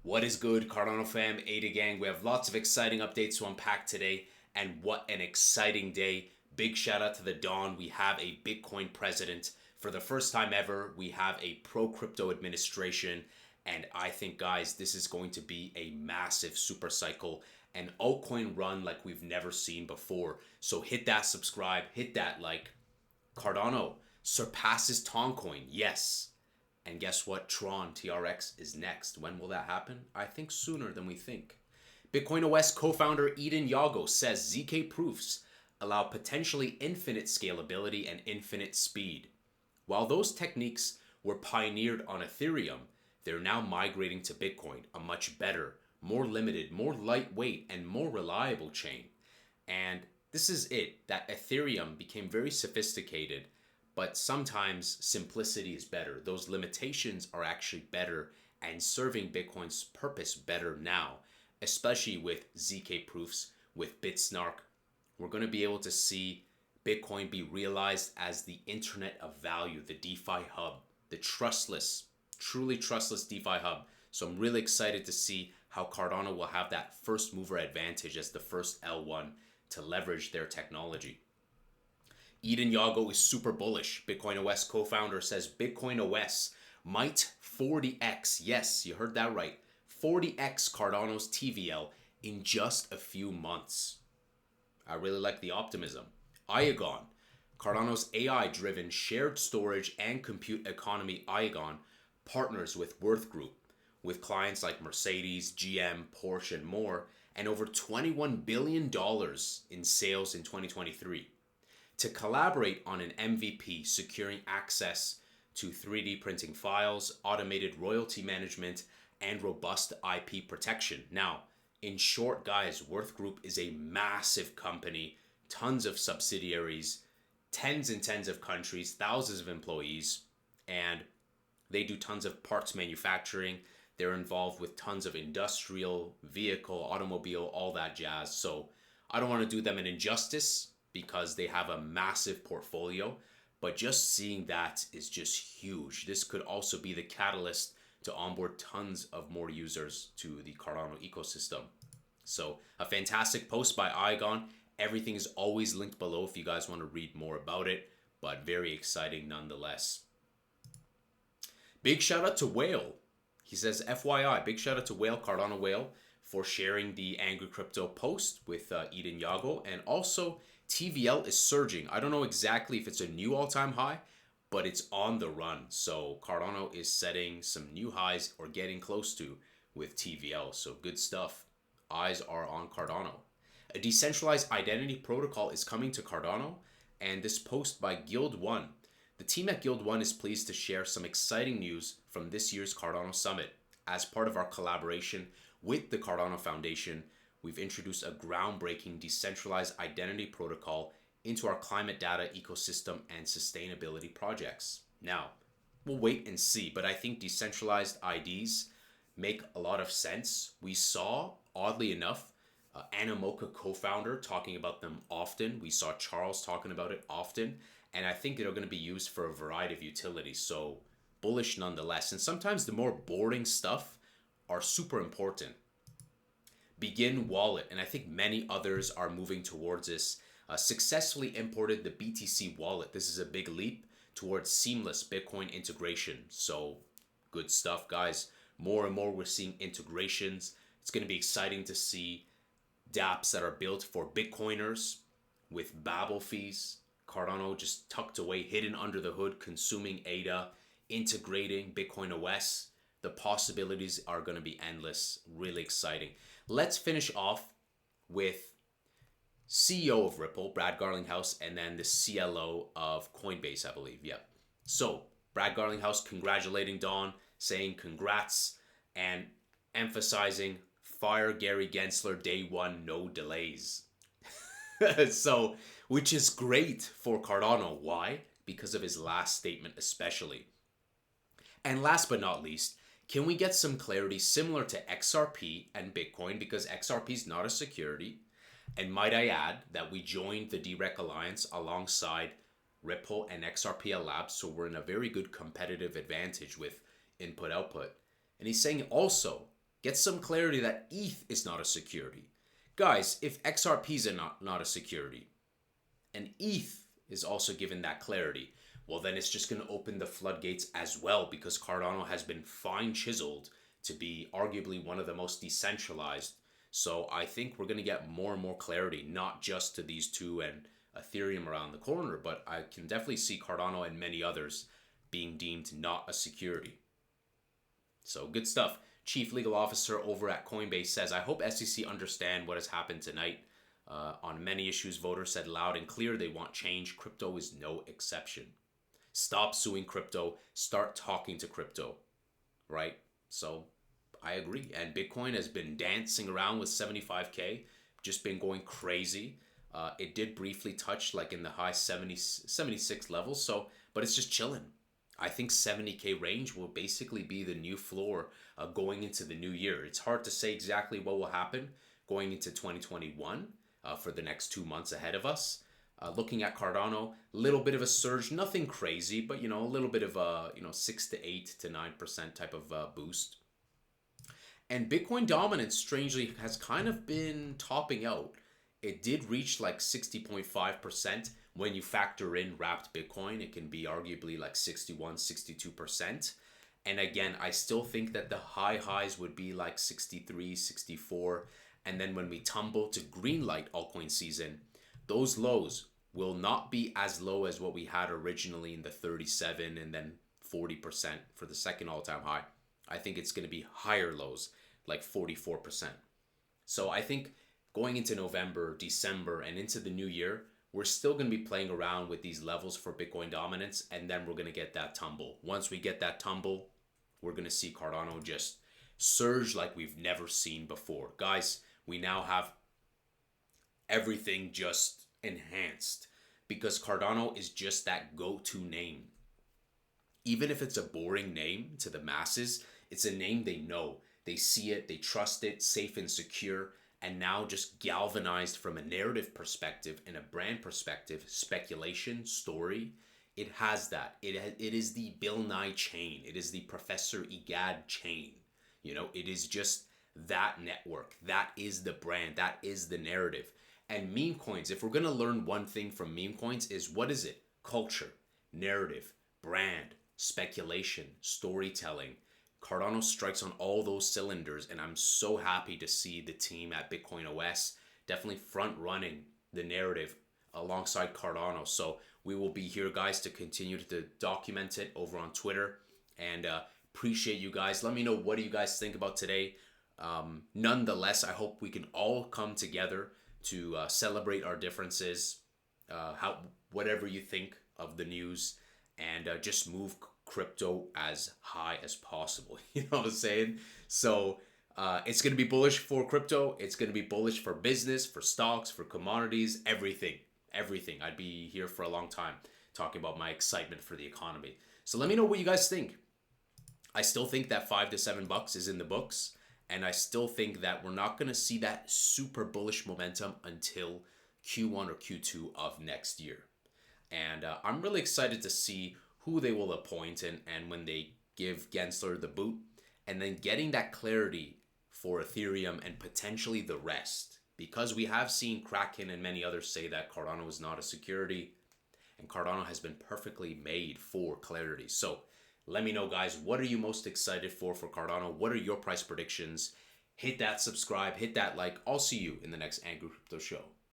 What is good, Cardano fam, Ada gang? We have lots of exciting updates to unpack today, and what an exciting day. Big shout out to the Dawn. We have a Bitcoin president. For the first time ever, we have a pro crypto administration, and I think, guys, this is going to be a massive super cycle, an altcoin run like we've never seen before. So hit that subscribe, hit that like. Cardano surpasses Toncoin, yes. And guess what? Tron TRX is next. When will that happen? I think sooner than we think. BitcoinOS co-founder Edan Yago says ZK proofs allow potentially infinite scalability and infinite speed. While those techniques were pioneered on Ethereum, they're now migrating to Bitcoin, a much better, more limited, more lightweight, and more reliable chain. And this is it, that Ethereum became very sophisticated, but sometimes simplicity is better. Those limitations are actually better and serving Bitcoin's purpose better now, especially with ZK proofs, with BitSnark. We're going to be able to see Bitcoin be realized as the internet of value, the DeFi hub, the trustless, truly trustless DeFi hub. So I'm really excited to see how Cardano will have that first mover advantage as the first L1 to leverage their technology. Edan Yago is super bullish. BitcoinOS co-founder says BitcoinOS might 40x. Yes, you heard that right. 40x Cardano's TVL in just a few months. I really like the optimism. Iagon, Cardano's AI-driven shared storage and compute economy Iagon partners with Worth Group, with clients like Mercedes, GM, Porsche, and more, and over $21 billion in sales in 2023 to collaborate on an MVP securing access to 3D printing files, automated royalty management, and robust IP protection. Now, in short, guys, Worth Group is a massive company, tons of subsidiaries, tens and tens of countries, thousands of employees, and they do tons of parts manufacturing. They're involved with tons of industrial, vehicle, automobile, all that jazz. So I don't want to do them an injustice because they have a massive portfolio, but just seeing that is just huge. This could also be the catalyst to onboard tons of more users to the Cardano ecosystem. So a fantastic post by Iagon. Everything is always linked below if you guys want to read more about it, but very exciting nonetheless. Big shout out to Whale. He says, FYI, big shout out to Whale, Cardano Whale, for sharing the Angry Crypto post with Edan Yago. And also, TVL is surging. I don't know exactly if it's a new all-time high, but it's on the run. So Cardano is setting some new highs or getting close to with TVL. So good stuff. Eyes are on Cardano. A decentralized identity protocol is coming to Cardano, and this post by Guild 1. The team at Guild 1 is pleased to share some exciting news from this year's Cardano Summit. As part of our collaboration with the Cardano Foundation, we've introduced a groundbreaking decentralized identity protocol into our climate data ecosystem and sustainability projects. Now, we'll wait and see, but I think decentralized IDs make a lot of sense. We saw, oddly enough, Animoca co-founder talking about them often. We saw Charles talking about it often, and I think they're going to be used for a variety of utilities. So bullish nonetheless. And sometimes the more boring stuff are super important. Begin Wallet, and I think many others are moving towards this. Successfully imported the BTC wallet. This is a big leap towards seamless Bitcoin integration. So good stuff, guys. More and more we're seeing integrations. It's going to be exciting to see dApps that are built for Bitcoiners with Babel fees. Cardano just tucked away, hidden under the hood, consuming ADA, integrating BitcoinOS. The possibilities are going to be endless. Really exciting. Let's finish off with CEO of Ripple, Brad Garlinghouse, and then the CLO of Coinbase, I believe. Yeah. So Brad Garlinghouse congratulating Dawn, saying congrats, and emphasizing fire Gary Gensler day one, no delays. So, which is great for Cardano. Why? Because of his last statement especially. And last but not least, can we get some clarity similar to XRP and Bitcoin, because XRP is not a security? And might I add that we joined the DREC Alliance alongside Ripple and XRP Labs, so we're in a very good competitive advantage with input-output. And he's saying also, Get some clarity that ETH is not a security. Guys, if XRPs are not a security, and ETH is also given that clarity, well, then it's just going to open the floodgates as well, because Cardano has been fine chiseled to be arguably one of the most decentralized. So I think we're going to get more and more clarity, not just to these two and Ethereum around the corner, but I can definitely see Cardano and many others being deemed not a security. So good stuff. Chief Legal Officer over at Coinbase says, I hope SEC understand what has happened tonight. On many issues, voters said loud and clear they want change. Crypto is no exception. Stop suing crypto. Start talking to crypto. Right? So I agree. And Bitcoin has been dancing around with 75K, just been going crazy. It did briefly touch like in the high 76 levels. So, but it's just chilling. I think 70K range will basically be the new floor going into the new year. It's hard to say exactly what will happen going into 2021 for the next 2 months ahead of us. Looking at Cardano, little bit of a surge, nothing crazy, but a little bit of a 6 to 8 to 9% type of boost. And Bitcoin dominance, strangely, has kind of been topping out. It did reach like 60.5%. When you factor in wrapped Bitcoin, it can be arguably like 61, 62%. And again, I still think that the highs would be like 63, 64. And then when we tumble to green light altcoin season, those lows will not be as low as what we had originally in the 37 and then 40% for the second all-time high. I think it's going to be higher lows, like 44%. So I think going into November, December, and into the new year, we're still going to be playing around with these levels for Bitcoin dominance, and then we're going to get that tumble. Once we get that tumble, we're going to see Cardano just surge like we've never seen before. Guys, we now have everything just enhanced because Cardano is just that go-to name. Even if it's a boring name to the masses, it's a name they know. They see it, they trust it, safe and secure. And now just galvanized from a narrative perspective and a brand perspective, speculation, story, it has that. It is the Bill Nye chain. It is the Professor Egad chain. It is just that network. That is the brand. That is the narrative. And meme coins, if we're going to learn one thing from meme coins is what is it? Culture, narrative, brand, speculation, storytelling. Cardano strikes on all those cylinders, and I'm so happy to see the team at BitcoinOS definitely front running the narrative alongside Cardano. So we will be here, guys, to continue to document it over on Twitter, and appreciate you guys. Let me know, what do you guys think about today? Nonetheless, I hope we can all come together to celebrate our differences, whatever you think of the news, and just move crypto as high as possible. You know what I'm saying? So it's going to be bullish for crypto. It's going to be bullish for business, for stocks, for commodities, everything. I'd be here for a long time talking about my excitement for the economy. So let me know what you guys think. I still think that $5 to $7 is in the books. And I still think that we're not going to see that super bullish momentum until Q1 or Q2 of next year. And I'm really excited to see who they will appoint and when they give Gensler the boot, and then getting that clarity for Ethereum and potentially the rest. Because we have seen Kraken and many others say that Cardano is not a security, and Cardano has been perfectly made for clarity. So let me know, guys, what are you most excited for Cardano? What are your price predictions? Hit that subscribe, hit that like. I'll see you in the next Angry Crypto Show.